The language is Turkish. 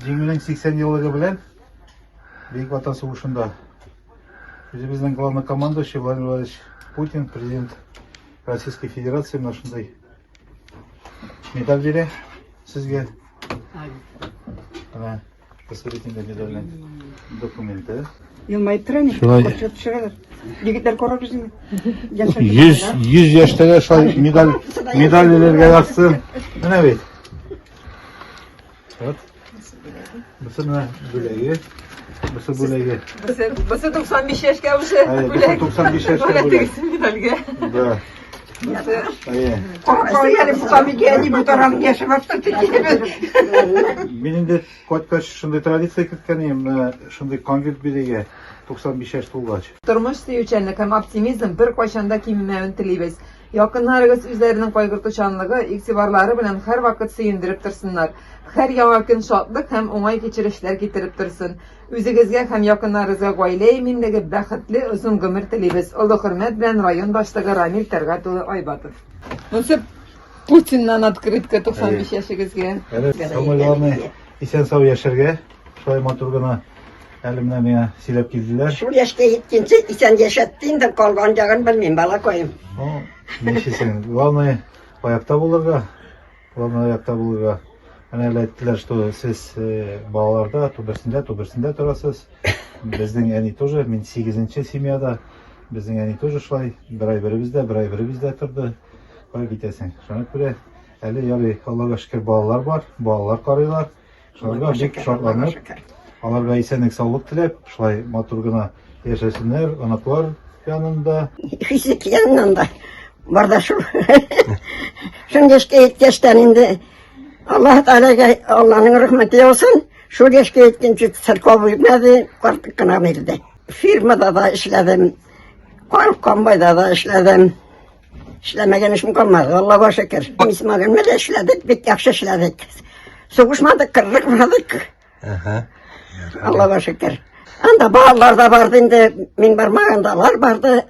Жеңілдің 80 жылығы білен Бейік Ватан соғышында біздің главный командующий Владимир Владимирович Путин, президент Российской Федерации, нашындай медаль бере сізге. Посмотрите медальный документы. Yılmayıp treni. Koçat şuralar. Yigitler korar bizim. 100 yaştaga şay medallerge yaksın. Ne beyt? Evet. Mısır ne bülegi? Mısır bülegi. Mısır 95 yaş gelmişse. Hayır, Mısır 95 yaş Böyle bülegi. teksin medalge. Da. Hayır. Yani bu tabi geldi bu tarafın yaşı başta Benim de koçkaç şunday tradisiya ketkenim, şunday konkret biriga 95 yaş to'lgach. Turmush suyuvchanlik ham optimizm bir qachonda kemimavin tilaymiz. Yaqinlariga o'zlarining qayg'urtuvchanligi, e'tiborlari bilan har vaqt suyundirib tursinlar. Har yangi kun shodlik ham o'ng'ay kechirishlar keltirib tursin. O'zingizga ham yaqinlaringizga oila minligi baxtli uzun umr tilaymiz. Alloh hurmat bilan rayon boshlig'i Ramil Targ'atov Oybatov. Nasib Putindan открытка 95 yaşingizga. Evet, самое главное, isen sağ yaşarga. Şoy motorgana elimden meni silep keldiler. Şu yaşta yetkince sen yaşattın da kalganacağını bilmeyeyim bala koyayım. Neşesin, главное ayakta bulurga. Главное ayakta bulurga. Hani öyle ettiler, что siz bağlarda, tubesinde turasız. Bizden yani тоже, men 8-ci семьяда. Bizden yani тоже şlay, bir ay biribizde turdu. Koy gitesin. Şuna göre, eli yarı Allah'a şükür bağlar var, bağlar karıyorlar. Şunlarga bek şartlanıp, onlarga esenlik sağlık tilep, şlay motorgana yaşasınlar, anaklar yanında. Fizik yanında. Barda şu. Şun yaşta yetkeşten indi. Allah Teala Allah'ın rahmeti olsun. Şu yaşta yetkince sırkov bilmedi, korktuk kına verdi. Firmada da işledim. Kombayda da işledim. İşlemegen işim kalmadı, Allah'a şükür. İsmail'imle de işledik, pek yakşı işledik. Soğuşmadık, kırılmadık. Allah'a şükür. Anda bağlarda vardı, indi minber mağandalar vardı.